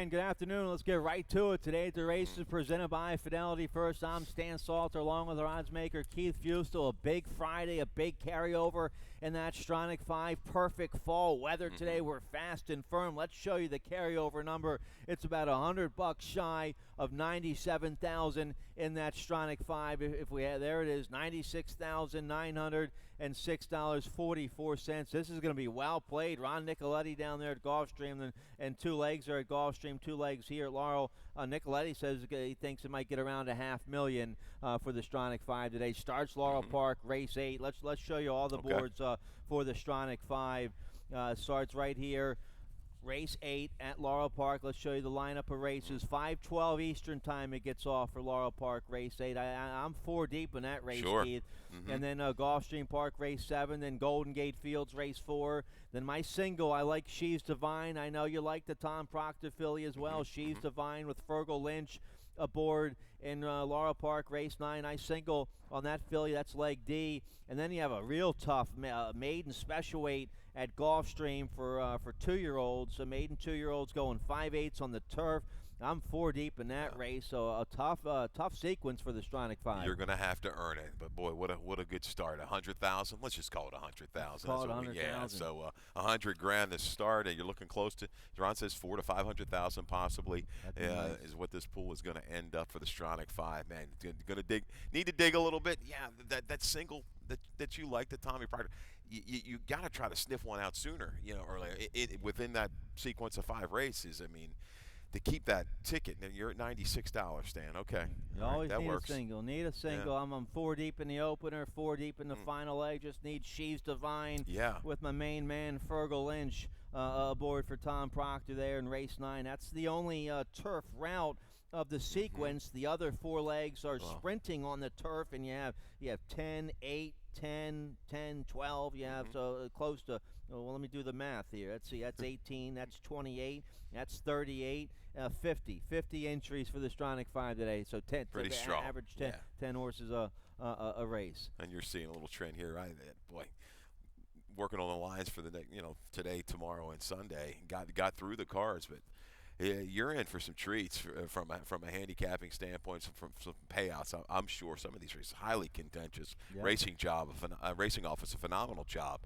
And good afternoon. Let's get right to it. Today, the race is presented by Fidelity First. I'm Stan Salter along with our odds maker, Keith Fustel. A big Friday, a big carryover in that Stronach 5. Perfect fall weather today. We're fast and firm. Let's show you the carryover number. It's about $100 shy of $97,000 in that Stronach 5. If we had, there it is, $96,906.44. This is going to be well played. Ron Nicoletti down there at Gulfstream, and two legs are at Gulfstream, two legs here at Laurel. Nicoletti says he thinks it might get around $500,000 for the Stronach 5 today. Starts Laurel Park, race 8. Let's show you all the boards for the Stronach 5. Starts right here. Race 8 at Laurel Park. Let's show you the lineup of races. 5:12 Eastern time it gets off for Laurel Park, race 8. I'm 4 deep in that race, Keith. And then Gulfstream Park, race 7. Then Golden Gate Fields, race 4. Then my single, I like She's Divine. I know you like the Tom Proctor filly as well. She's Divine with Fergal Lynch aboard in Laurel Park, race 9. I single on that filly. That's leg D. And then you have a real tough maiden special weight at Gulfstream for 2-year-olds. A maiden 2-year-olds going 5/8 on the turf. I'm 4 deep in that race, so a tough sequence for the Stronach 5. You're going to have to earn it, but boy, what a good start. 100,000. Let's just call it 100,000. Call it 100,000. Yeah, so $100,000 to start, and you're looking close to. Ron says 400,000 to 500,000 possibly nice. Is what this pool is going to end up for the Stronach 5. Man, going to need to dig a little bit. Yeah, that single that you like, the Tommy Proctor, you got to try to sniff one out sooner. Earlier within that sequence of 5 races. I mean, to keep that ticket, and you're at $96, Stan. Okay, you always that need works. a single. Need a single. Yeah. I'm 4 deep in the opener, 4 deep in the final leg. Just need She's Divine. Yeah. With my main man Fergal Lynch aboard for Tom Proctor there in race 9. That's the only turf route of the sequence. The other 4 legs are sprinting on the turf, and you have 10, 8, 10, 10, 12. You have so close to, well, let me do the math here. Let's see, that's 18, that's 28, that's 38, 50 entries for the Stronach 5 today. So 10, pretty strong. Average 10 horses a race. And you're seeing a little trend here, right? Boy, working on the lines for the today, tomorrow, and Sunday. Got through the cards, but you're in for some treats from a handicapping standpoint, from some payouts. I'm sure some of these races highly contentious. Racing office a phenomenal job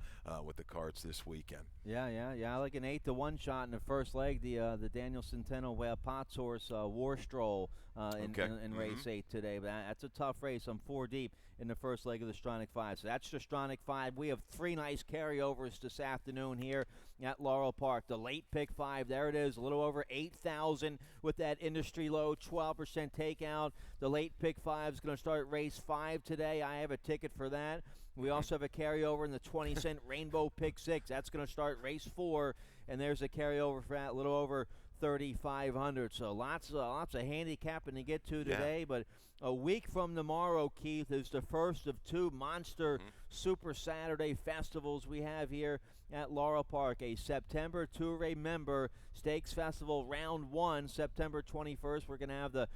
with the cards this weekend. Yeah. I like an 8-1 shot in the first leg. The Daniel Centeno Potts horse War Stroll in race 8 today. But that's a tough race. I'm 4 deep in the first leg of the Stronach 5. So that's the Stronach 5. We have 3 nice carryovers this afternoon here at Laurel Park. The late pick 5, there it is, a little over 8,000 with that industry low 12% takeout. The late pick 5 is going to start race 5 today. I have a ticket for that. We also have a carryover in the 20-cent Rainbow Pick 6. That's going to start race 4, and there's a carryover for that, a little over 3,500. So lots of handicapping to get to today. But a week from tomorrow, Keith, is the first of 2 monster Super Saturday festivals we have here at Laurel Park. A September to Remember Stakes Festival Round 1, September 21st. We're going to have the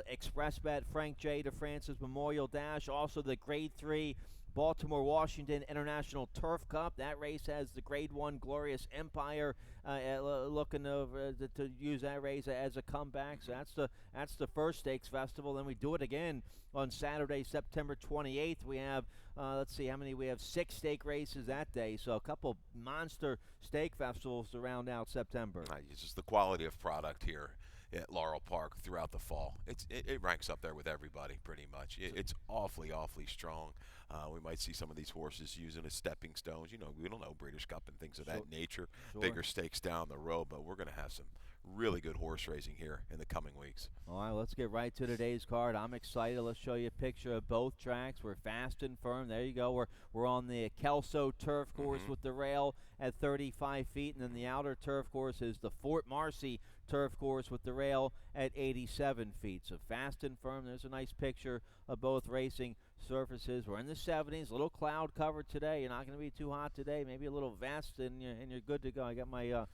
Express Bet Frank J. DeFrancis Memorial Dash. Also the Grade 3 Baltimore-Washington International Turf Cup. That race has the Grade 1 Glorious Empire looking to use that race as a comeback. So that's the first stakes festival. Then we do it again on Saturday, September 28th. We have, let's see how many. We have 6 stake races that day. So a couple monster stake festivals to round out September. It's just the quality of product here at Laurel Park throughout the fall. It ranks up there with everybody pretty much. It's awfully strong. We might see some of these horses using as stepping stones. We don't know, British Cup and things of that nature. Bigger stakes down the road, but we're going to have some really good horse racing here in the coming weeks. All right, let's get right to today's card. I'm excited. Let's show you a picture of both tracks. We're fast and firm. There you go. We're on the Kelso turf course with the rail at 35 feet, and then the outer turf course is the Fort Marcy turf course with the rail at 87 feet. So fast and firm. There's a nice picture of both racing surfaces. We're in the 70s. A little cloud cover today. You're not going to be too hot today. Maybe a little vest, and you're good to go. I got my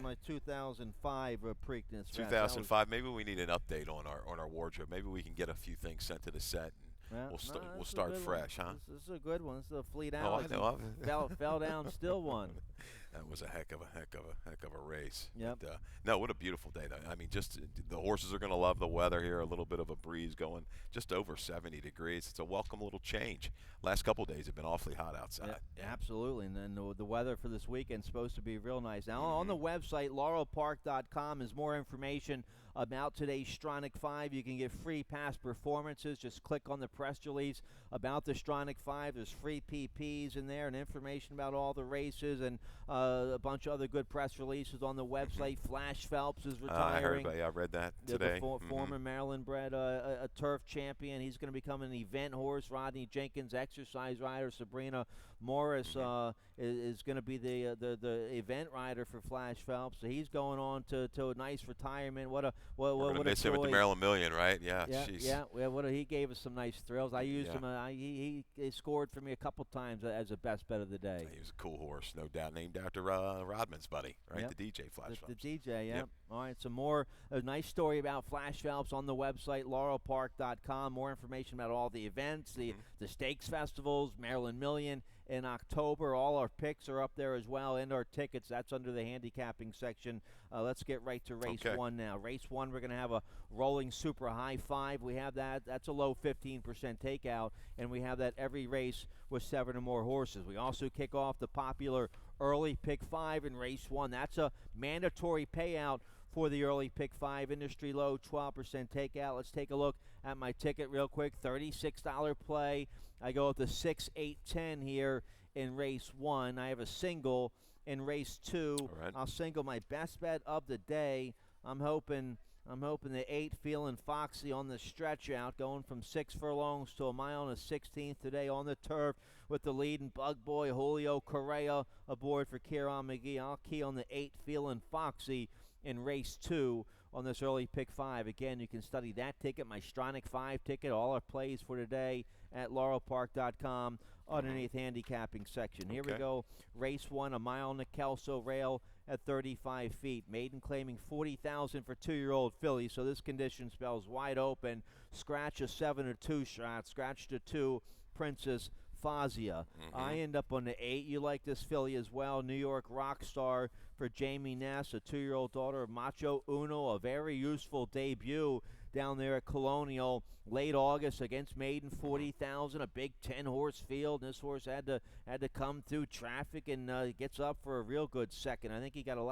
my 2005 Preakness. 2005. Maybe we need an update on our wardrobe. Maybe we can get a few things sent to the set. We'll start fresh, huh? This is a good one. This is a Fleet Alex. Fell down, still won. That was a heck of a race. Yep. But, no, what a beautiful day, though. I mean, just the horses are going to love the weather here. A little bit of a breeze going, just over 70 degrees. It's a welcome little change. Last couple of days have been awfully hot outside. Yeah, absolutely. And then the weather for this weekend is supposed to be real nice. Now, on the website, laurelpark.com, is more information about today's Stronach 5. You can get free past performances. Just click on the press release about the Stronach 5. There's free PPs in there and information about all the races and a bunch of other good press releases on the website. Flash Phelps is retiring. I read that today. The former Maryland-bred a turf champion. He's going to become an event horse. Rodney Jenkins, exercise rider. Sabrina Morris is going to be the event rider for Flash Phelps. So he's going on to a nice retirement. We're going to miss him at the Maryland Million, right? Yeah. He gave us some nice thrills. I used him. He scored for me a couple times as a best bet of the day. He was a cool horse, no doubt. Named after Rodman's buddy, right? Yep. The DJ Flash Phelps. The DJ, yep. All right, so a nice story about Flash Phelps on the website, laurelpark.com. More information about all the events, the stakes festivals, Maryland Million in October. All our picks are up there as well, and our tickets. That's under the handicapping section. Let's get right to race one now. Race one, we're going to have a rolling super high 5. We have that. That's a low 15% takeout, and we have that every race with 7 or more horses. We also kick off the popular early pick 5 in race 1. That's a mandatory payout for the early pick 5, industry low 12% takeout. Let's take a look at my ticket real quick. $36 play. I go with the 6, 8, 10 here in race 1. I have a single in race 2. Right. I'll single my best bet of the day. I'm hoping the 8, Feeling Foxy on the stretch out, going from 6 furlongs to a mile and a 16th today on the turf with the leading bug boy Julio Correa aboard for Kieran McGee. I'll key on the 8, Feeling Foxy in race 2 on this early pick 5. Again, you can study that ticket, my Stronach 5 ticket, all our plays for today at laurelpark.com underneath handicapping section. Here we go. Race 1, a mile on the Kelso rail at 35 feet. Maiden claiming 40,000 for 2-year-old filly, so this condition spells wide open. Scratch a 7 or 2 shot. Scratch to 2, Princess Fazia. I end up on the 8. You like this filly as well. New York Rock Star for Jamie Ness, a 2-year-old daughter of Macho Uno, a very useful debut down there at Colonial late August against Maiden 40,000, a big 10-horse field. And this horse had to come through traffic and gets up for a real good second. I think she got a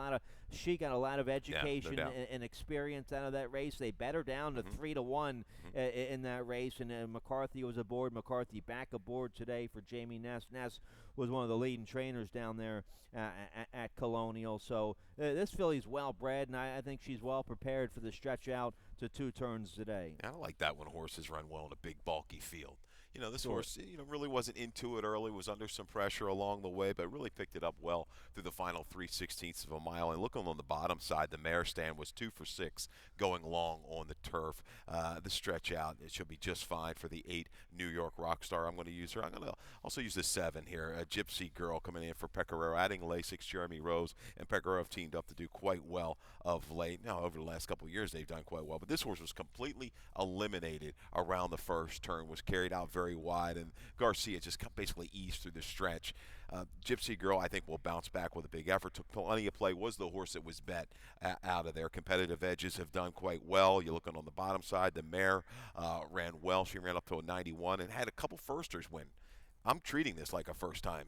lot of education and experience out of that race. They bet her down to 3-1 in that race, and McCarthy was aboard. McCarthy back aboard today for Jamie Ness. Ness was one of the leading trainers down there at Colonial. So this filly's well bred, and I think she's well prepared for the stretch out to 2 turns today. I like that when horses run well in a big, bulky field. This horse, really wasn't into it early, was under some pressure along the way, but really picked it up well through the final 3/16 of a mile. And looking on the bottom side, the mare stand was 2 for 6 going long on the turf. The stretch out, it should be just fine for the 8 New York Rockstar. I'm going to use her. I'm going to also use the 7 here, a Gypsy Girl coming in for Pecoraro, adding Lasix, Jeremy Rose, and Pecoraro have teamed up to do quite well of late. Now, over the last couple of years, they've done quite well, but this horse was completely eliminated around the first turn, was carried out very wide, and Garcia just basically eased through the stretch. Gypsy Girl, I think, will bounce back with a big effort. Took plenty of play, was the horse that was bet out of there. Competitive edges have done quite well. You're looking on the bottom side, the mare ran well. She ran up to a 91 and had a couple firsters win. I'm treating this like a first time,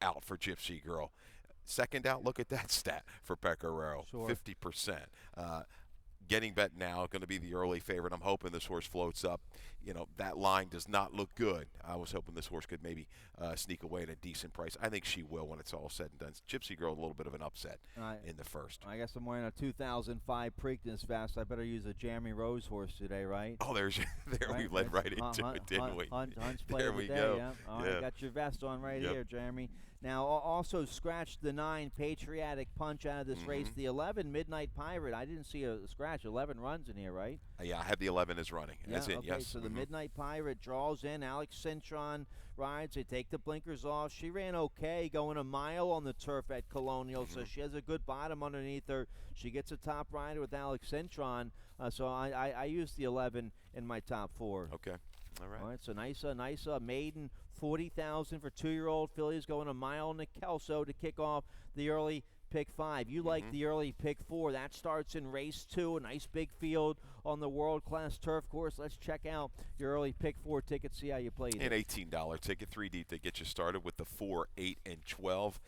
out for Gypsy Girl. Second out, look at that stat for Pecoraro, 50%. Getting bet now, going to be the early favorite. I'm hoping this horse floats up. That line does not look good. I was hoping this horse could maybe sneak away at a decent price. I think she will when it's all said and done. Gypsy Girl, a little bit of an upset in the first. I guess I'm wearing a 2005 Preakness vest. I better use a Jeremy Rose horse today, right? Oh, there we led right into it, didn't we? Hunt's play there of the we day, go. Yeah. All right, got your vest on right here, Jeremy. Now, also scratched the 9 Patriotic Punch out of this race. The 11 Midnight Pirate. I didn't see a scratch. 11 runs in here, right? Yeah, I have the 11 as running. Yeah, That's it, okay, yes. So the Midnight Pirate draws in. Alex Cintron rides. They take the blinkers off. She ran okay, going a mile on the turf at Colonial, so she has a good bottom underneath her. She gets a top rider with Alex Cintron, so I used the 11 in my top 4. Okay. All right. So nice maiden 40,000 for 2-year-old fillies, going a mile in the Kelso to kick off the early pick 5. You like the early pick 4. That starts in race 2. A nice big field on the world-class turf course. Let's check out your early pick 4 ticket, see how you played it. An $18 ticket, 3 deep, to get you started with the 4, 8, and 12.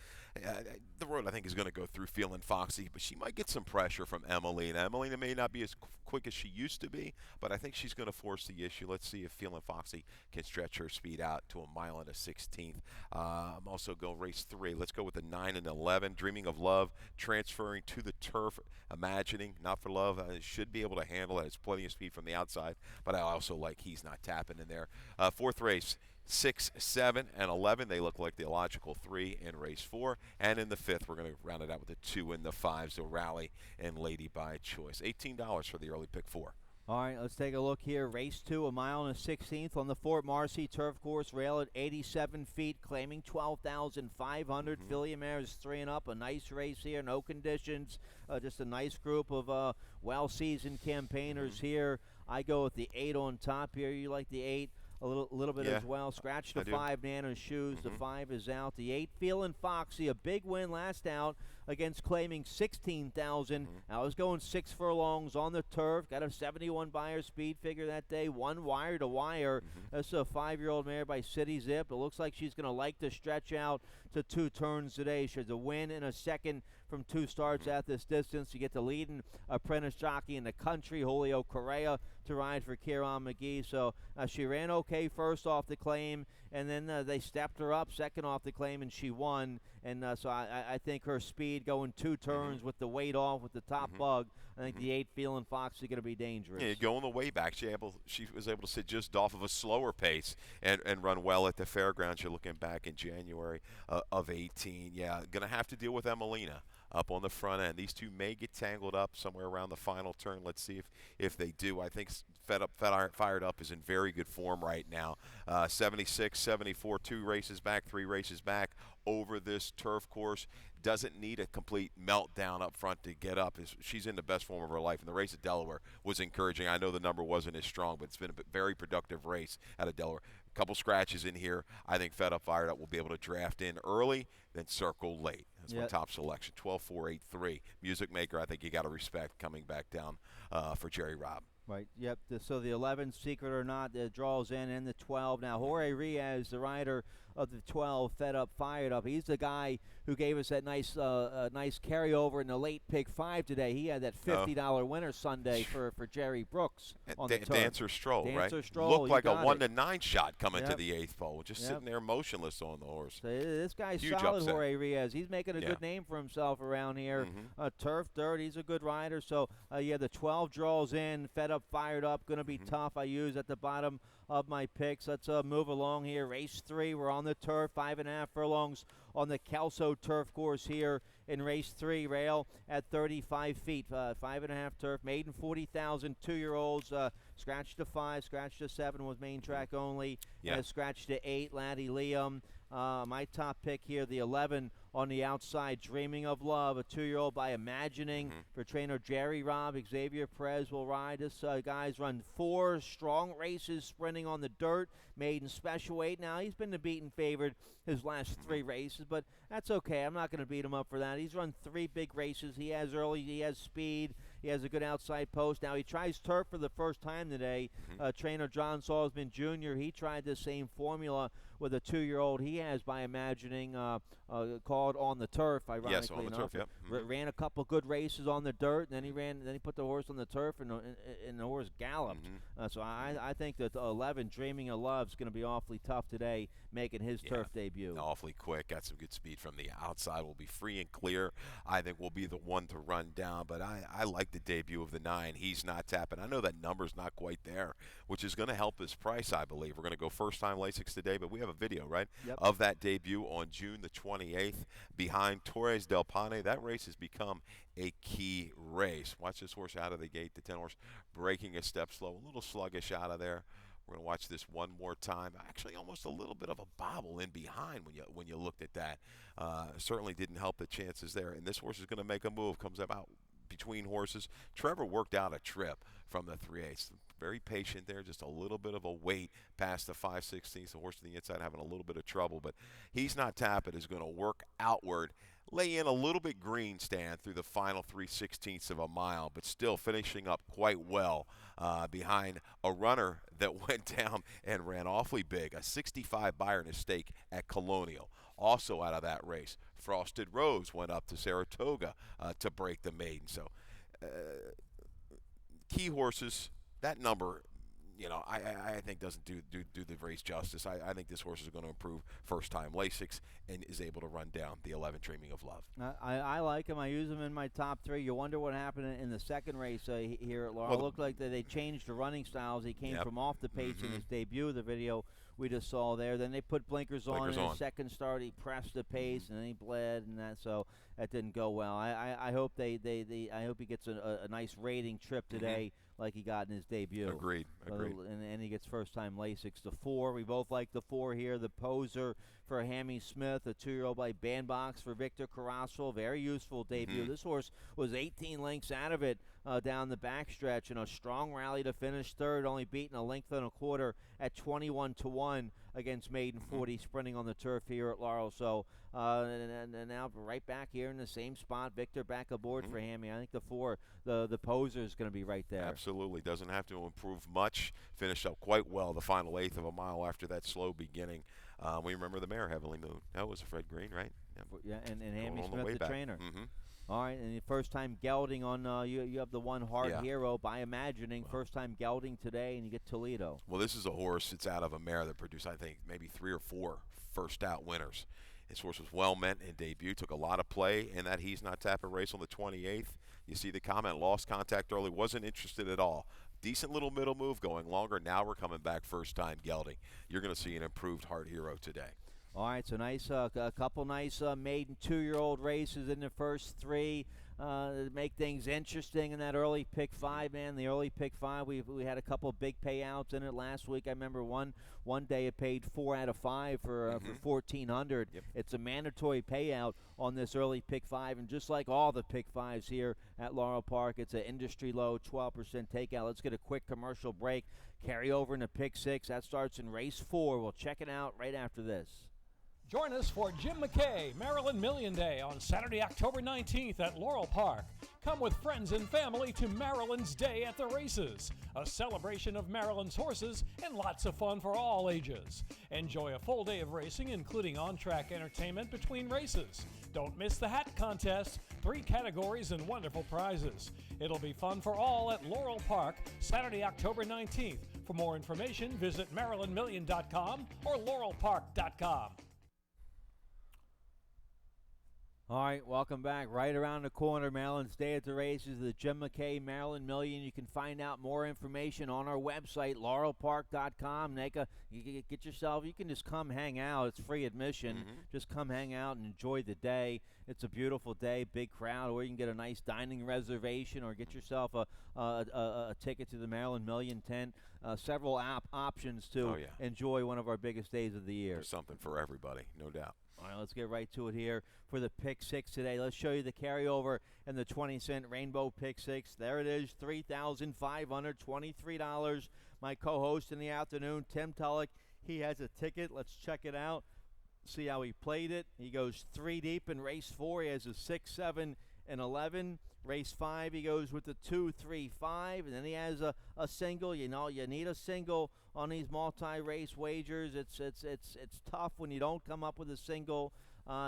The road, I think, is going to go through Feeling Foxy, but she might get some pressure from Emelina. Emelina may not be as quick as she used to be, but I think she's going to force the issue. Let's see if Feeling Foxy can stretch her speed out to a mile and a 16th. I'm also going race 3. Let's go with the 9 and 11. Dreaming of Love, transferring to the turf. Imagining, Not for Love, should be able to handle it. Has plenty of speed from the outside, but I also like He's Not Tapping in there. 4th race. 6, 7, and 11, they look like the logical 3 in race 4. And in the 5th, we're going to round it out with the 2 and the 5, so Rally and Lady by Choice. $18 for the early pick 4. All right, let's take a look here. Race 2, a mile and a 16th on the Fort Marcy turf course. Rail at 87 feet, claiming 12,500. Filly mares 3 and up. A nice race here, no conditions. Just a nice group of well-seasoned campaigners here. I go with the 8 on top here. You like the 8? A little bit as well. Scratch the 5, Nana's Shoes. The 5 is out. The 8, Feeling Foxy, a big win last out against claiming 16,000. I was going 6 furlongs on the turf. Got a 71 buyer speed figure that day. 1 wire to wire. That's a 5-year-old mare by City Zip. It looks like she's going to like to stretch out to 2 turns today. She has a win and a second from 2 starts at this distance. You get the leading apprentice jockey in the country, Julio Correa, to ride for Kieran McGee. So she ran okay first off the claim, and then they stepped her up second off the claim, and she won. And so I think her speed going 2 turns with the weight off with the top bug, I think the 8 Feeling Foxy going to be dangerous. Yeah, going the way back, she was able to sit just off of a slower pace and run well at the fairgrounds. You're looking back in January of 18. Yeah, going to have to deal with Emelina up on the front end. These two may get tangled up somewhere around the final turn. Let's see if they do. I think Fired Up is in very good form right now. 76, 74, 2 races back, 3 races back over this turf course. Doesn't need a complete meltdown up front to get up. She's in the best form of her life. And the race at Delaware was encouraging. I know the number wasn't as strong, but it's been a very productive race out of Delaware. A couple scratches in here. I think Fired Up will be able to draft in early, then circle late. That's my top selection. 12, 4, 8, 3. Music Maker, I think you got to respect coming back down for Jerry Robb. Right, yep. So the 11, Secret or Not, draws in, and the 12. Now, Jorge Riaz, the rider of the 12, Fired Up. He's the guy who gave us that nice carryover in the late pick 5 today. He had that $50 winner Sunday for Jerry Brooks on the turf. Dancer Stroll, Dancer right? Stroll, Looked like a 1-9 shot coming to the 8th pole, just sitting there motionless on the horse. So this guy's Huge solid, upset. Jorge Riaz. He's making a good name for himself around here. Turf, dirt, he's a good rider. So, the 12 draws in, Fired Up, going to be tough. I use at the bottom of my picks. Let's move along here. Race 3, we're on the turf, 5.5 furlongs on the Kelso turf course here in race 3. Rail at 35 feet, 5.5 turf. Maiden 40,000, 2-year-olds. Scratch to 5, scratch to 7 was main track only. Scratch to 8, Laddie Liam. My top pick here, the 11 on the outside, Dreaming of Love, a 2-year-old by Imagining for trainer Jerry Robb. Xavier Perez will ride. This guy's run 4 strong races sprinting on the dirt, maiden special weight. Now, he's been the beaten favorite his last 3 races, but that's okay. I'm not going to beat him up for that. He's run 3 big races. He has speed. He has a good outside post. Now, he tries turf for the first time today. Trainer John Salzman Jr., he tried the same formula with a 2-year-old he has by Imagining, called On the Turf, ironically yes, on the enough. turf, Ran a couple good races on the dirt, and then he put the horse on the turf, and the horse galloped. So I think that the 11, Dreaming of Love, is going to be awfully tough today, making his turf debut. Awfully quick, got some good speed from the outside, will be free and clear. I think will be the one to run down, but I like the debut of the 9. He's Not Tapping. I know that number's not quite there, which is going to help his price, I believe. We're going to go first-time Lasix today, but we have a video, right, of that debut on June the 28th behind Torres del Pane. That race has become a key race. Watch this horse out of the gate, the 10 horse breaking a step slow, a little sluggish out of there. We're going to watch this one more time. Actually, almost a little bit of a bobble in behind when you looked at that. Certainly didn't help the chances there. And this horse is going to make a move. Comes about between horses. Trevor worked out a trip from the 3/8. very patient there, just a little bit of a wait past the 5/16. The horse to the inside having a little bit of trouble, but He's Not Tappet is going to work outward, lay in a little bit green, Stan, through the final 3/16 of a mile, but still finishing up quite well behind a runner that went down and ran awfully big, a 65 Byron Estate at Colonial. Also out of that race, Frosted Rose went up to Saratoga to break the maiden. So key horses, that number, I think doesn't do the race justice. I think this horse is going to improve first time Lasix and is able to run down the 11 Dreaming of Love. I like him. I use him in my top 3. You wonder what happened in the second race here at Laurel. It looked like they changed the running styles. He came from off the pace in his debut, the video we just saw there. Then they put blinkers on in his second start. He pressed the pace and then he bled, and so that didn't go well. I hope I hope he gets a nice rating trip today. Like he got in his debut. Agreed. And he gets first-time Lasix. The 4, we both like the 4 here. The Poser for Hammy Smith, a 2-year-old by Bandbox for Victor Carrasco. Very useful debut. This horse was 18 lengths out of it down the backstretch, and a strong rally to finish third, only beaten a length and a quarter at 21-1 against Maiden 40, sprinting on the turf here at Laurel. So and now right back here in the same spot. Victor back aboard for Hammy. I think the 4, the Poser is going to be right there. Absolutely. Doesn't have to improve much. Finished up quite well the final 1/8 of a mile after that slow beginning. We remember the mare, Heavenly Moon. That was Fred Green, right? Yeah, and Hammy Smith, the trainer. All right, and the first time gelding on you have the one Hard Hero by Imagining. First time gelding today, and you get Toledo. Well, this is a horse. It's out of a mare that produced, I think, maybe 3 or 4 first out winners. This horse was well meant in debut. Took a lot of play in that He's Not Tappet race on the 28th. You see the comment, lost contact early, wasn't interested at all. Decent little middle move, going longer. Now we're coming back first time gelding. You're going to see an improved Hard Hero today. All right, so nice, a couple nice maiden 2-year-old races in the first 3. Make things interesting in that early pick 5, man. The early pick 5, we had a couple big payouts in it last week. I remember one day it paid 4 out of 5 for $1,400. It's a mandatory payout on this early pick 5, and just like all the pick 5s here at Laurel Park, it's an industry low 12% takeout. Let's get a quick commercial break. Carry over into pick 6. That starts in race 4. We'll check it out right after this. Join us for Jim McKay Maryland Million Day on Saturday, October 19th at Laurel Park. Come with friends and family to Maryland's Day at the Races, a celebration of Maryland's horses and lots of fun for all ages. Enjoy a full day of racing, including on-track entertainment between races. Don't miss the hat contest, 3 categories and wonderful prizes. It'll be fun for all at Laurel Park, Saturday, October 19th. For more information, visit MarylandMillion.com or LaurelPark.com. All right, welcome back. Right around the corner, Maryland's Day at the Races, the Jim McKay Maryland Million. You can find out more information on our website, laurelpark.com. You get yourself, you can just come hang out. It's free admission. Just come hang out and enjoy the day. It's a beautiful day, big crowd, or you can get a nice dining reservation or get yourself a ticket to the Maryland Million tent. Several options to enjoy one of our biggest days of the year. There's something for everybody, no doubt. All right, let's get right to it here for the Pick 6 today. Let's show you the carryover and the 20-cent Rainbow Pick 6. There it is, $3,523. My co-host in the afternoon, Tim Tulloch, he has a ticket. Let's check it out, see how he played it. He goes 3 deep in race 4. He has a 6, 7, and 11. Race 5, he goes with the 2, 3, 5, and then he has a single. You know, you need a single on these multi-race wagers. It's tough when you don't come up with a single.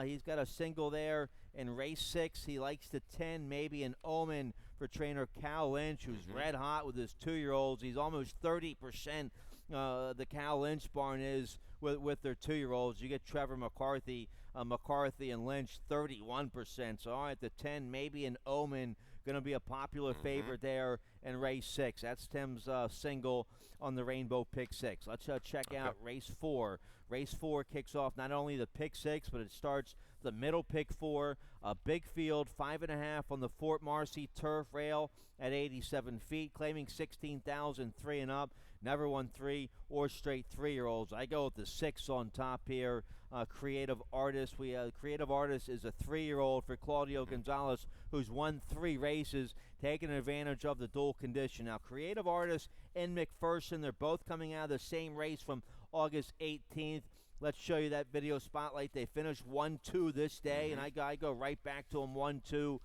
He's got a single there in race 6. He likes the 10, maybe an Omen for trainer Cal Lynch, who's red hot with his 2-year-olds. He's almost 30%. The Cal Lynch barn is with their 2-year-olds. You get Trevor McCarthy and Lynch 31%. So all right, the 10, maybe an Omen, going to be a popular favorite there in race 6. That's Tim's single on the Rainbow Pick 6. Let's check out race 4. Race 4 kicks off not only the Pick 6, but it starts the middle Pick 4, a big field, 5.5 on the Fort Marcy turf rail at 87 feet, claiming 16,003 and up. Never won 3 or straight 3-year-olds. I go with the 6 on top here. Creative Artist. Creative Artist is a 3-year-old for Claudio Gonzalez, who's won 3 races, taking advantage of the dual condition. Now, Creative Artist and McPherson, they're both coming out of the same race from August 18th. Let's show you that video spotlight. They finished 1-2 this day, and I go right back to them 1-2 to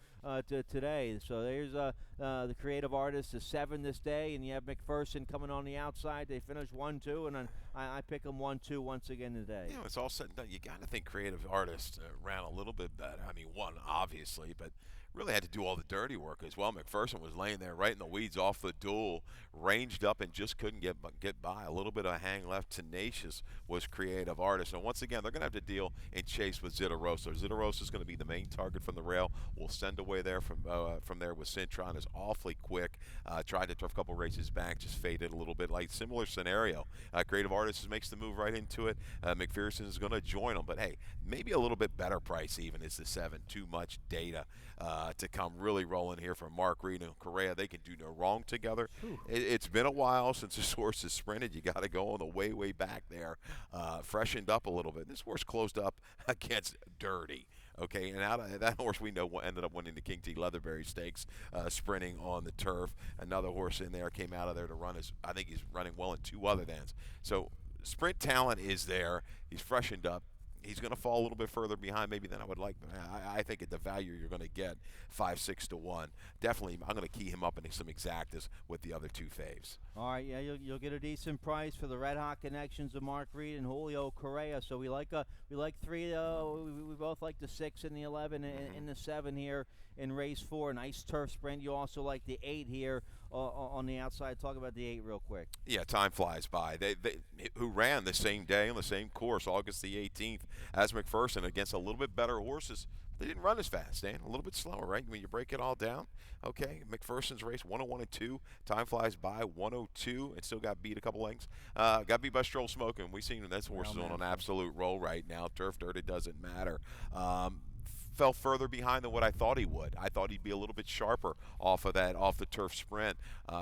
today. So there's the Creative Artist is 7 this day, and you have McPherson coming on the outside. They finished 1-2, and then I pick them 1-2 once again today. You know, it's all said and done. You got to think Creative Artist ran a little bit better. I mean, won obviously, but really had to do all the dirty work as well. McPherson was laying there right in the weeds off the duel, ranged up and just couldn't get by. A little bit of a hang left. Tenacious was Creative Artist. And once again, they're going to have to deal and chase with Zitarosa. Zitarosa is going to be the main target from the rail. We'll send away there from there with Cintron. Is awfully quick. Tried to throw a couple races back, just faded a little bit. Like similar scenario. Creative Artist makes the move right into it. McPherson is going to join them. But hey, maybe a little bit better price even is the 7. Too much data to come really rolling here from Mark Reed and Correa. They can do no wrong together. It's been a while since this horse has sprinted. You got to go on the way back there. Freshened up a little bit. This horse closed up against Dirty. Okay, and out of that horse we know ended up winning the King T. Leatherberry Stakes, sprinting on the turf. Another horse in there came out of there to run I think he's running well in 2 other than. So sprint talent is there. He's freshened up. He's going to fall a little bit further behind maybe than I would like. But I think at the value you're going to get, 5-6 to 1. Definitely, I'm going to key him up into some exactas with the other 2 faves. All right, yeah, you'll get a decent price for the Red Hot connections of Mark Reed and Julio Correa. So we like 3. We both like the 6 and the 11 and the 7 here in race 4. Nice turf sprint. You also like the 8 here on the outside. Talk about the 8 real quick. Yeah, time flies by. They who ran the same day on the same course, August the 18th, as McPherson against a little bit better horses. They didn't run as fast, Dan. A little bit slower, right? When you break it all down, okay. McPherson's race 101 and 2. Time flies by 102, and still got beat a couple lengths. Got beat by Stroll Smoking. We seen that horse is on an absolute roll right now. Turf dirt, it doesn't matter. Fell further behind than what I thought he would. I thought he'd be a little bit sharper off the turf sprint.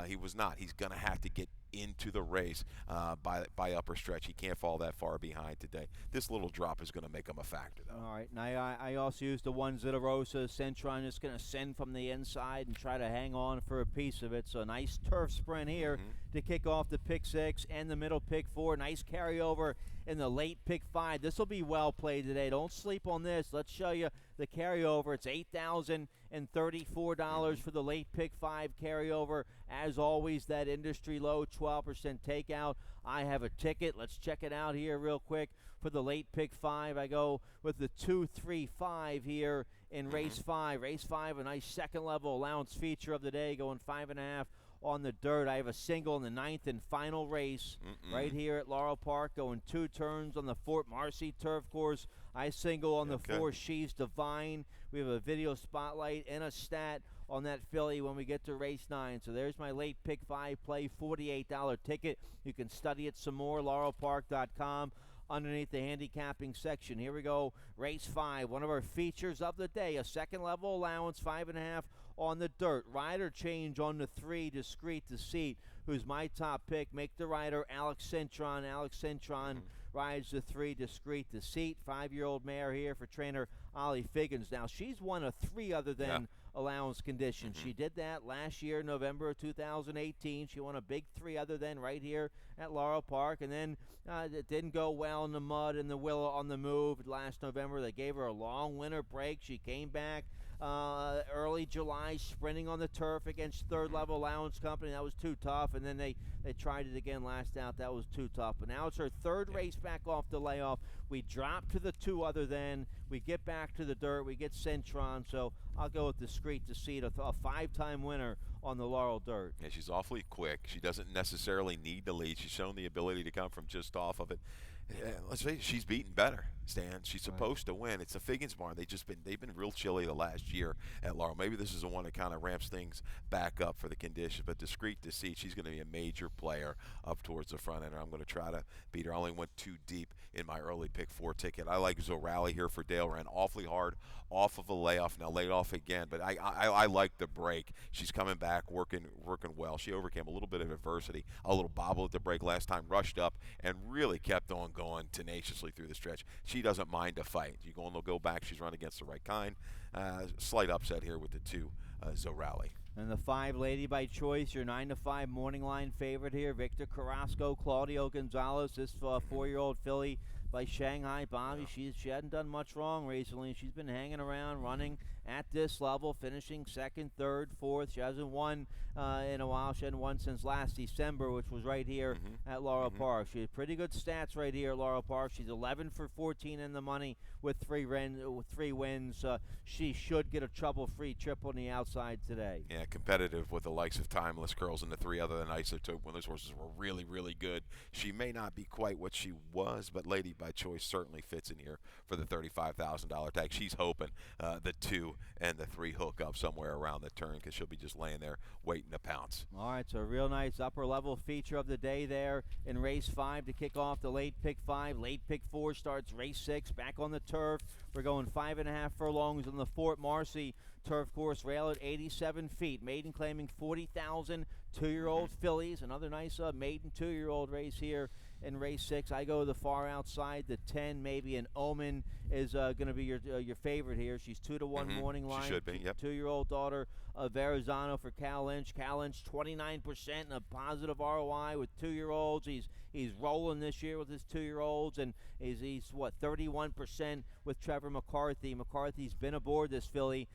He was not. He's going to have to get into the race by upper stretch. He can't fall that far behind today. This little drop is going to make him a factor, though. All right. Now, I also used the 1 Zitarosa. Cintron is going to send from the inside and try to hang on for a piece of it. So a nice turf sprint here to kick off the pick 6 and the middle pick 4. Nice carryover in the late pick 5. This will be well played today. Don't sleep on this. Let's show you the carryover. It's $8,034 for the late pick 5 carryover. As always, that industry low 12% takeout. I have a ticket. Let's check it out here real quick. For the late pick 5, I go with the 2-3-5 here in race 5. Race 5, a nice second level allowance feature of the day, going 5.5 on the dirt. I have a single in the 9th and final race right here at Laurel Park, going 2 turns on the Fort Marcy turf course. I single on the 4 She's Divine. We have a video spotlight and a stat on that filly when we get to race 9. So there's my late pick 5 play, $48 ticket. You can study it some more, laurelpark.com. Underneath the handicapping section. Here we go, race 5, one of our features of the day, a second level allowance, 5.5 on the dirt. Rider change on the 3, Discreet Deceit, who's my top pick. Make the rider Alex Cintron. Alex Cintron rides the 3, Discreet Deceit, 5-year-old mare here for trainer Ollie Figgins. Now, she's one of 3 other than allowance conditions. She did that last year, November of 2018. She won a big 3 other than right here at Laurel Park, and then it didn't go well in the mud and the Willow on the move last November. They gave her a long winter break. She came back early July, sprinting on the turf against third-level allowance company. That was too tough, and then they tried it again last out. That was too tough. But now it's her 3rd race back off the layoff. We drop to the 2 other than. We get back to the dirt. We get Cintron, so I'll go with Discreet Deceit, a 5-time winner on the Laurel dirt. Yeah, she's awfully quick. She doesn't necessarily need to lead. She's shown the ability to come from just off of it. Yeah, let's face it, she's beaten better, Stan. She's supposed to win. It's a Figgins barn. They've been real chilly the last year at Laurel. Maybe this is the one that kind of ramps things back up for the conditions. But Discreet Deceit, she's going to be a major player up towards the front end. I'm going to try to beat her. I only went 2 deep in my early pick 4 ticket. I like Zorali here for Dale. Ran awfully hard off of a layoff. Now laid off again, but I like the break. She's coming back, working well. She overcame a little bit of adversity, a little bobble at the break last time, rushed up, and really kept on going tenaciously through the stretch. She she doesn't mind a fight. You go back. She's run against the right kind. Slight upset here with the 2, Zorelli. And the 5 Lady by Choice, your 9-5 morning line favorite here. Victor Carrasco, Claudio Gonzalez, this 4-year-old filly by Shanghai Bobby. She hadn't done much wrong recently. She's been hanging around, running at this level, finishing 2nd, 3rd, 4th. She hasn't won in a while. She hadn't won since last December, which was right here at Laurel Park. She had pretty good stats right here at Laurel Park. She's 11 for 14 in the money with 3 wins. She should get a trouble-free trip on the outside today. Yeah, competitive with the likes of Timeless Curls and the 3 other than Isotope when those horses were really, really good. She may not be quite what she was, but Lady by Choice certainly fits in here for the $35,000 tag. She's hoping the 2 and the 3 hook up somewhere around the turn because she'll be just laying there waiting to pounce. All right, so a real nice upper-level feature of the day there in race 5 to kick off the late pick 5. Late pick 4 starts race 6 back on the turf. We're going 5.5 furlongs on the Fort Marcy turf course, rail at 87 feet. Maiden claiming 40,000. 2-year-old fillies. Another nice maiden 2-year-old race here in race 6. I go to the far outside. The 10, maybe an Omen, is going to be your favorite here. She's 2-1 morning line. She should be, yep. 2-year-old daughter of Verrazano for Cal Lynch. Cal Lynch 29% and a positive ROI with 2-year-olds. He's rolling this year with his 2-year-olds, and he's 31% with Trevor McCarthy. McCarthy's been aboard this filly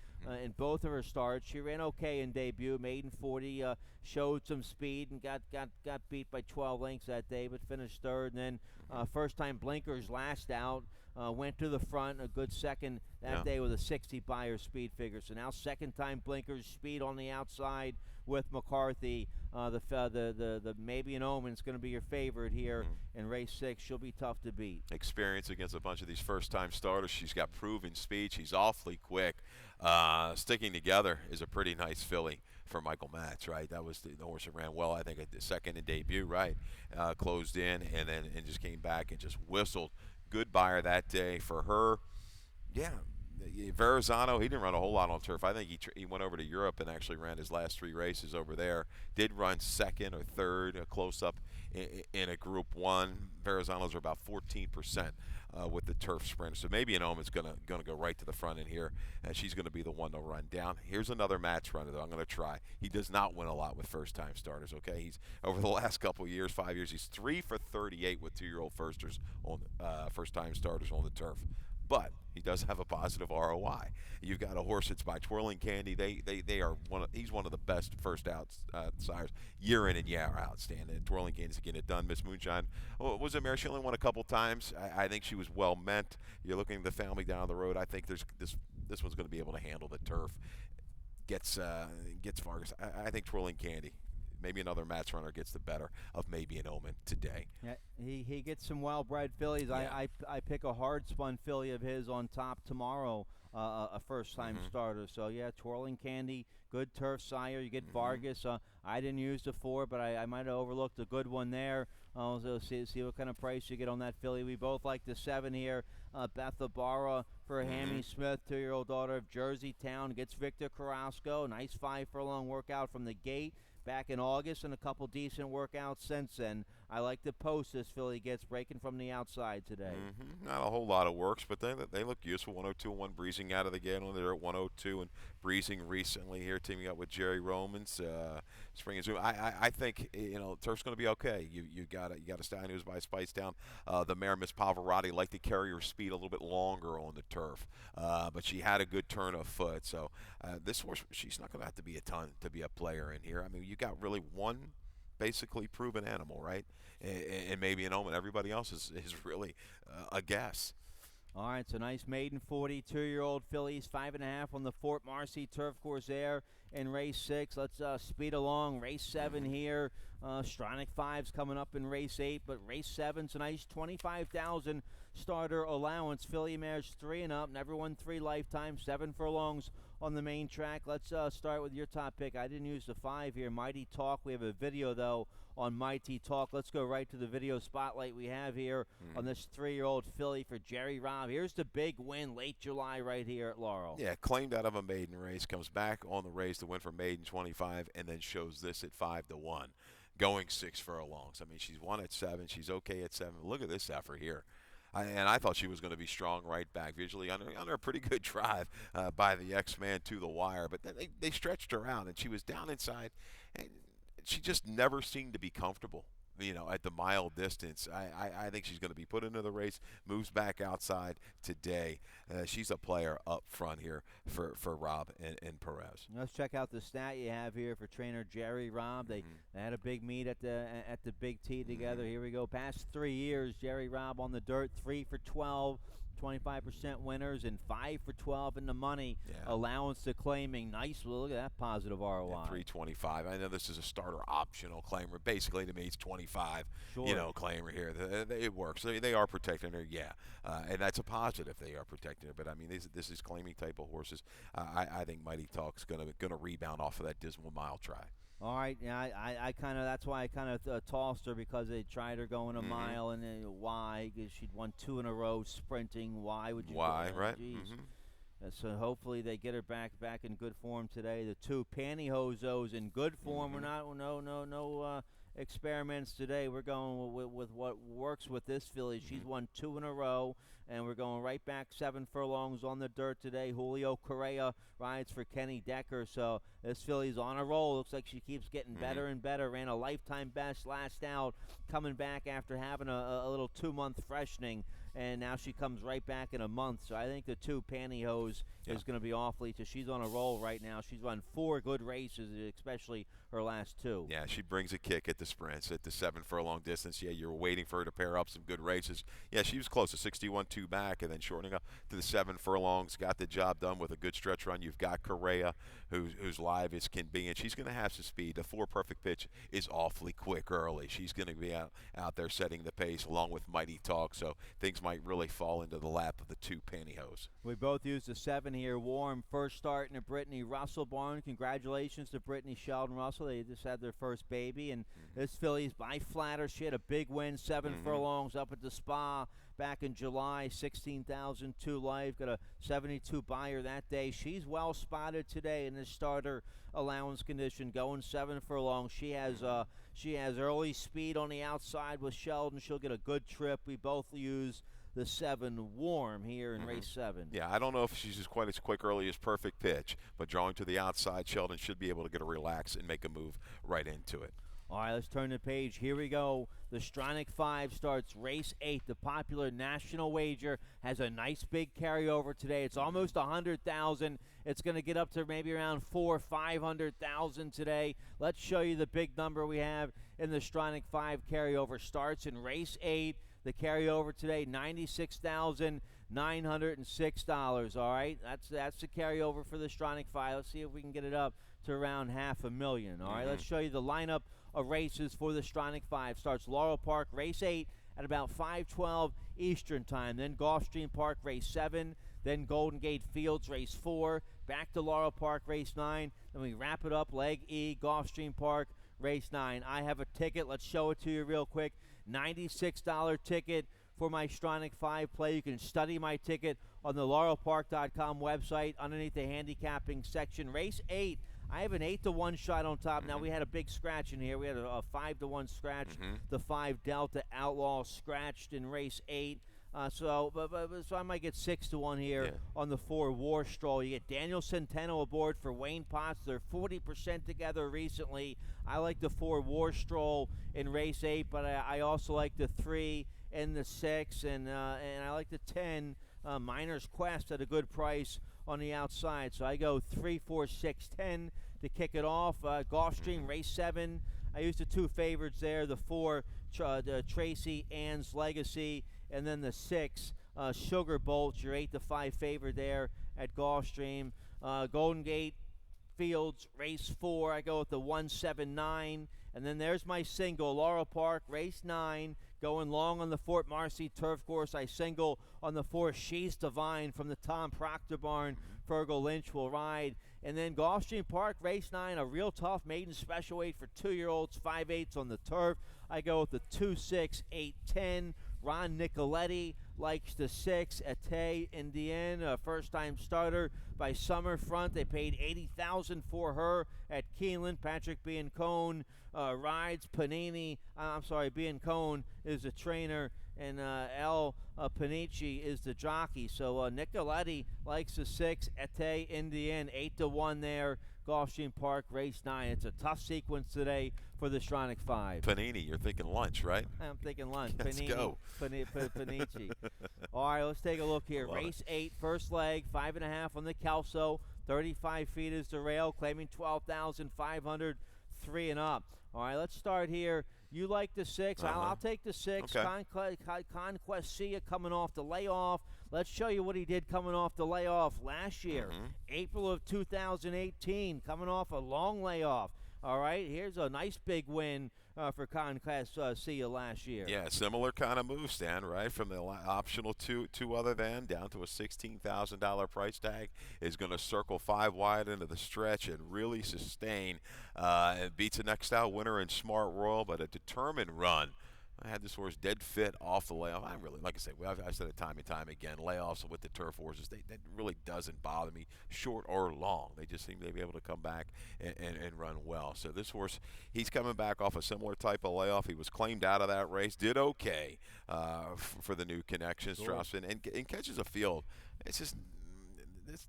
in both of her starts. She ran okay in debut, maiden 40, showed some speed and got beat by 12 lengths that day, but finished 3rd. And then first time blinkers last out. Went to the front, a good second that day with a 60 buyer speed figure. So now second time blinkers, speed on the outside with McCarthy. The maybe an Omen's going to be your favorite here in race 6. She'll be tough to beat. Experience against a bunch of these first-time starters. She's got proven speed. She's awfully quick. Sticking together is a pretty nice filly for Michael Matz, right? That was the horse that ran well, I think, at the second in debut, right? Closed in and just came back and just whistled. Good buyer that day for her. Yeah, Verrazano, he didn't run a whole lot on turf. I think he went over to Europe and actually ran his last 3 races over there. Did run 2nd or 3rd, a close-up in a Group 1. Verrazano's are about 14% with the turf sprint. So maybe an Omen's gonna go right to the front in here, and she's going to be the one to run down. Here's another match runner, though. I'm going to try. He does not win a lot with first-time starters, okay? He's over the last couple of years, 5 years, he's 3 for 38 with 2-year-old first-time starters on the turf. But he does have a positive ROI. You've got a horse that's by Twirling Candy. They are he's one of the best first outsiders year in and year out. Standing. Twirling Candy's getting it done. Miss Moonshine was a mare. She only won a couple times. I think she was well meant. You're looking at the family down the road. I think this one's going to be able to handle the turf. Gets Vargas. I think Twirling Candy. Maybe another match runner gets the better of maybe an Omen today. Yeah, he gets some well-bred fillies. Yeah. I pick a hard-spun filly of his on top tomorrow, a first-time starter. So, yeah, Twirling Candy, good turf sire. You get Vargas. I didn't use the 4, but I might have overlooked a good one there. So see what kind of price you get on that filly. We both like the 7 here. Beth Ibarra for Hammy Smith, 2-year-old daughter of Jersey Town. Gets Victor Carrasco. Nice 5-furlong workout from the gate back in August, and a couple decent workouts since then. I like the post this filly gets breaking from the outside today. Not a whole lot of works, but they look useful. 102-1 breezing out of the gate. They're at 102 and breezing recently here, teaming up with Jerry Romans. Spring and Zoom. I think turf's going to be okay. You got a stallion who's by Spicetown. The mare Miss Pavarotti liked to carry her speed a little bit longer on the turf, but she had a good turn of foot. So this horse, she's not going to have to be a ton to be a player in here. I mean, you got really one basically proven animal, right? And maybe an Omen. Everybody else is really a guess. All right, so nice maiden 42-year-old fillies, 5.5 on the Fort Marcy turf course there in race 6. Let's speed along. Race 7 here. Stronach 5's coming up in race 8, but race 7's a nice 25,000 starter allowance. Filly mares 3 and up, never won 3 lifetimes, 7 furlongs on the main track. Let's start with your top pick. I didn't use the 5 here, Mighty Talk. We have a video, though, on Mighty Talk. Let's go right to the video spotlight we have here on this 3-year-old filly for Jerry Robb. Here's the big win late July right here at Laurel. Yeah, claimed out of a maiden race, comes back on the race to win for maiden 25, and then shows this at 5-1, going 6 furlongs. I mean, she's won at 7. She's okay at 7. Look at this effort here. And I thought she was going to be strong right back, visually under a pretty good drive by the X-Man to the wire. But then they stretched her out, and she was down inside, and she just never seemed to be comfortable. At the mile distance. I think she's going to be put into the race, moves back outside today. She's a player up front here for Rob and Perez. Let's check out the stat you have here for trainer Jerry Robb. They had a big meet at the Big T together. Here we go. Past 3 years, Jerry Robb on the dirt, 3 for 12. 25% winners and 5 for 12 in the money. Yeah. Allowance to claiming. Nice. Look at that positive ROI. Yeah, 325. I know this is a starter optional claimer. Basically, to me, it's 25. Sure. Claimer here. It works. They are protecting her. Yeah, and that's a positive. They are protecting her. But I mean, this is claiming type of horses. I think Mighty Talk's gonna rebound off of that dismal mile try. All right, yeah, I kind of, that's why I kind of tossed her, because they tried her going a mile, and then why? Because she'd won 2 in a row sprinting. Why would you? Why, right? So hopefully they get her back in good form today. The 2 Pantyhozos in good form. We're not no experiments today. We're going with what works with this filly. She's won 2 in a row, and we're going right back 7 furlongs on the dirt today. Julio Correa rides for Kenny Decker, so this filly's on a roll. Looks like she keeps getting better and better. Ran a lifetime best last out, coming back after having a little 2-month freshening, and now she comes right back in a month. So I think the 2 Pantyhose is going to be awfully. So she's on a roll right now. She's run 4 good races, especially her last 2. Yeah, she brings a kick at the sprints at the 7 furlong distance. Yeah, you're waiting for her to pair up some good races. Yeah, she was close to 61-2 back, and then shortening up to the 7 furlongs. Got the job done with a good stretch run. You've got Correa, who's live as can be, and she's going to have some speed. The 4 Perfect Pitch is awfully quick early. She's going to be out there setting the pace along with Mighty Talk, so things might really fall into the lap of the 2 Pantyhose. We both used the 7 here. Warm first start in the Brittany Russell barn. Congratulations to Brittany Sheldon Russell. They just had their first baby, and this filly's by flatter. She had a big win, 7 furlongs up at the Spa back in July, 16,002 life. Got a 72 buyer that day. She's well spotted today in this starter allowance condition, going 7 furlongs. She has early speed on the outside with Sheldon. She'll get a good trip. We both use the 7 Warm here in race 7. Yeah, I don't know if she's quite as quick early as Perfect Pitch, but drawing to the outside, Sheldon should be able to get a relax and make a move right into it. All right, let's turn the page. Here we go. The Stronach 5 starts race 8. The popular national wager has a nice big carryover today. It's almost 100,000. It's going to get up to maybe around 500,000 today. Let's show you the big number we have in the Stronach 5 carryover. Starts in race 8. The carryover today, $96,906. All right, that's the carryover for the Stronach 5. Let's see if we can get it up to around $500,000. All right, let's show you the lineup of races for the Stronach 5. Starts Laurel Park, race 8 at about 5:12 Eastern time. Then Gulfstream Park, race 7. Then Golden Gate Fields, race 4. Back to Laurel Park, race 9. Then we wrap it up, leg E, Gulfstream Park, race 9. I have a ticket. Let's show it to you real quick. $96 ticket for my Stronach 5 play. You can study my ticket on the laurelpark.com website underneath the handicapping section. Race 8. I have an 8-1 shot on top. Now, we had a big scratch in here. We had a 5-1 scratch. The 5 Delta Outlaw scratched in race 8. So I might get 6-1 here on the 4 War Stroll. You get Daniel Centeno aboard for Wayne Potts. They're 40% together recently. I like the 4 War Stroll in race 8, but I also like the 3 and the 6, and I like the 10 Miner's Quest at a good price on the outside. So I go 3, 4, 6, 10 to kick it off. Gulfstream race 7. I used the 2 favorites there, the 4 Tracy Ann's Legacy, and then the 6 Sugar Bolt, your 8-5 favorite there at Gulfstream. Golden Gate Fields race 4. I go with the 179. And then there's my single, Laurel Park, race 9, going long on the Fort Marcy turf course. I single on the 4 She's Divine from the Tom Proctor barn. Fergal Lynch will ride. And then Gulfstream Park, race 9, a real tough maiden special weight for 2-year-olds, 5/8 on the turf. I go with the 2, 6, 8, 10. Ron Nicoletti likes the 6, Ate Indienne, a first-time starter by Summerfront. They paid $80,000 for her at Keeneland. Patrick Biancone rides. Biancone is a trainer, and El Panici is the jockey. So Nicoletti likes the 6, Ete Indian, 8-1 there. Gulfstream Park, race 9. It's a tough sequence today for the Stronach 5. Panini, you're thinking lunch, right? I'm thinking lunch. Let's go. Panici. All right, let's take a look here. Race 8, first leg, 5.5 on the Kelso. 35 feet is the rail, claiming 12,500, 3 and up. All right, let's start here. You like the 6. I'll take the 6. Okay. Conquest Sia coming off the layoff. Let's show you what he did coming off the layoff last year. April of 2018, coming off a long layoff. All right, here's a nice big win for Conquest Sia last year. Yeah, similar kind of move, Stan, right? From the optional two other than down to a $16,000 price tag, is going to circle 5 wide into the stretch and really sustain. It beats a next out winner in Smart Royal, but a determined run. I had this horse dead fit off the layoff. I really, like I said, I said it time and time again, layoffs with the turf horses, that really doesn't bother me, short or long. They just seem to be able to come back and run well. So this horse, he's coming back off a similar type of layoff. He was claimed out of that race, did okay for the new connections, Straussman, and catches a field. It's just,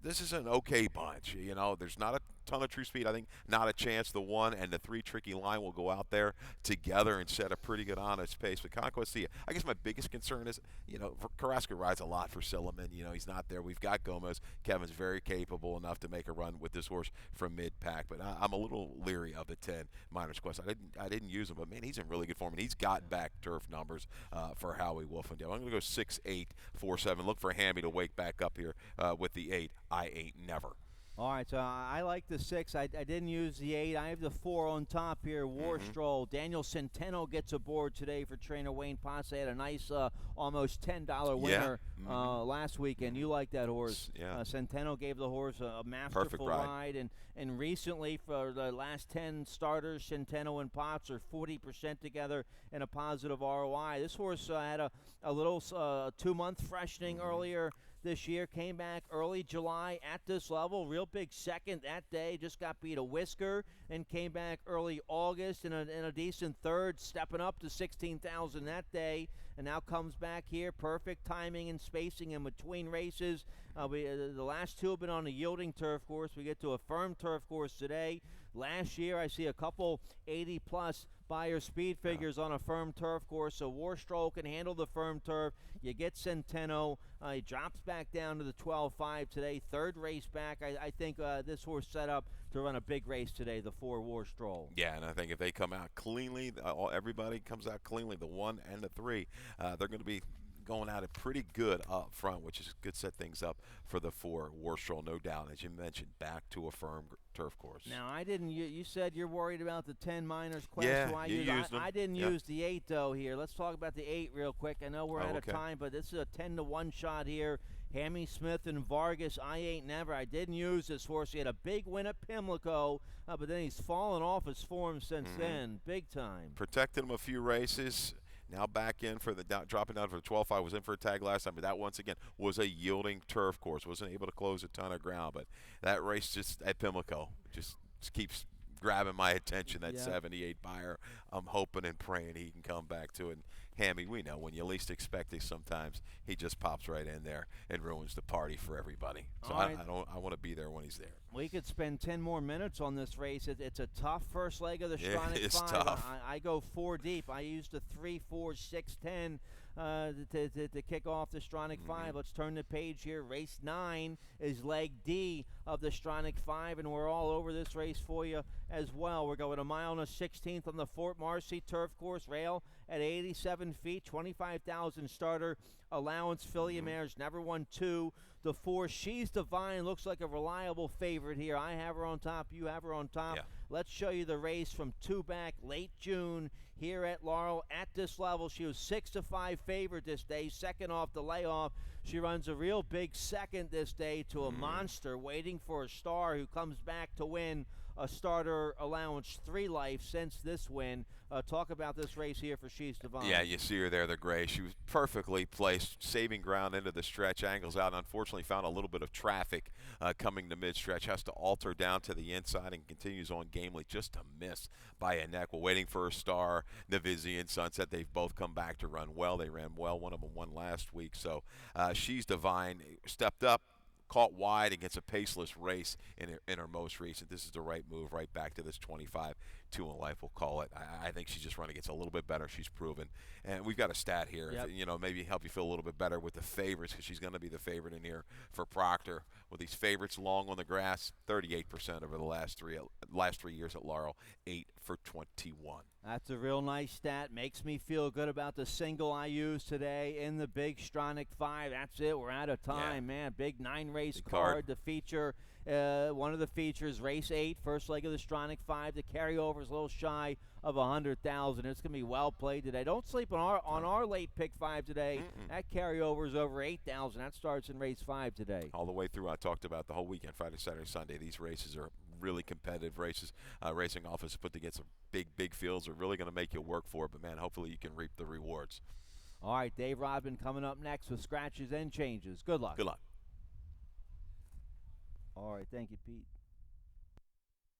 this is an okay bunch. You know, there's not a ton of true speed. I think not a chance the 1 and the 3 tricky line will go out there together and set a pretty good honest pace. But Conquest Sia, I guess my biggest concern is, you know, Carrasco rides a lot for Silliman. You know, he's not there. We've got Gomez. Kevin's very capable enough to make a run with this horse from mid-pack. But I'm a little leery of the 10 Miners Quest. I didn't use him, but man, he's in really good form, and he's got back turf numbers for Howie Wolfendale. I'm going to go 6, 8, 4, 7. Look for Hammy to wake back up here with the 8. I ain't never. All right, so I like the 6. I didn't use the 8. I have the 4 on top here. War Stroll. Daniel Centeno gets aboard today for trainer Wayne Ponce. Had a nice almost $10 winner last weekend. You like that horse. Yeah. Centeno gave the horse a masterful ride. And recently, for the last 10 starters, Centeno and Potts are 40% together in a positive ROI. This horse had a little 2-month freshening earlier this year, came back early July at this level, real big second that day, just got beat a whisker, and came back early August in a decent third, stepping up to 16,000 that day, and now comes back here, perfect timing and spacing in between races. The last 2 have been on a yielding turf course. We get to a firm turf course today. Last year, I see a couple 80-plus Buyer speed figures on a firm turf course, so War Stroll can handle the firm turf. You get Centeno. He drops back down to the 12.5 today. Third race back. I think this horse set up to run a big race today, the 4 War Stroll. Yeah, and I think if they come out cleanly, everybody comes out cleanly, the 1 and the 3, they're going to be going at it pretty good up front, which is good, set things up for the 4 War Stroll, no doubt. As you mentioned, back to a firm turf course. Now, I didn't. You said you're worried about the 10 Miners Quest. Yeah, so you used them. I didn't use the 8 though. Here, let's talk about the 8 real quick. I know we're out of time, but this is a 10-1 shot here. Hammy Smith and Vargas. I ain't never. I didn't use this horse. He had a big win at Pimlico, but then he's fallen off his form since then, big time. Protected him a few races. Now back in for the dropping down for the 12.5. Was in for a tag last time, but that once again was a yielding turf course. Wasn't able to close a ton of ground, but that race just at Pimlico just keeps grabbing my attention. That 78 buyer. I'm hoping and praying he can come back to it. And Hammy, we know when you least expect it, sometimes he just pops right in there and ruins the party for everybody. So I want to be there when he's there. We could spend 10 more minutes on this race. It's a tough first leg of the Stronach 5. It's tough. I go 4 deep. I used the 3, 4, 6, 10 to kick off the Stronach 5. Let's turn the page here. Race 9 is leg D of the Stronach 5, and we're all over this race for you as well. We're going 1 mile and a 16th on the Fort Marcy turf course, rail at 87 feet, 25,000 starter allowance. Filly mares never won 2. The 4, She's Divine, looks like a reliable favorite here. I have her on top. You have her on top. Yeah. Let's show you the race from 2 back, late June, here at Laurel. At this level, she was 6-5 favorite this day, second off the layoff. She runs a real big second this day to a monster waiting for a star who comes back to win a starter allowance 3 life since this win. Talk about this race here for She's Divine. Yeah, you see her there, the gray. She was perfectly placed, saving ground into the stretch, angles out. Unfortunately, found a little bit of traffic coming to mid-stretch. Has to alter down to the inside and continues on gamely, just a miss by a neck. We're waiting for a star. Navizzi and Sunset, they've both come back to run well. They ran well. One of them won last week. So She's Divine stepped up, caught wide against a paceless race in her most recent. This is the right move, right back to this 25, 2 in life, we'll call it. I think she's just running against a little bit better. She's proven. And we've got a stat here, yep. Maybe help you feel a little bit better with the favorites, because she's going to be the favorite in here for Proctor. With these favorites long on the grass, 38% over the last three years at Laurel, 8 for 21. That's a real nice stat. Makes me feel good about the single I used today in the big Stronach 5. That's it. We're out of time, man. Big 9-race card to feature. One of the features, race 8, first leg of the Stronach 5. The carryover is a little shy of 100,000. It's going to be well played today. Don't sleep on our late pick 5 today. That carryover is over 8,000. That starts in race 5 today. All the way through, I talked about the whole weekend, Friday, Saturday, Sunday. These races are really competitive races. Racing office put together some big fields. Are really going to make you work for it, but man, hopefully you can reap the rewards. All right, Dave Rodman coming up next with scratches and changes. Good luck. Good luck. All right, thank you, Pete.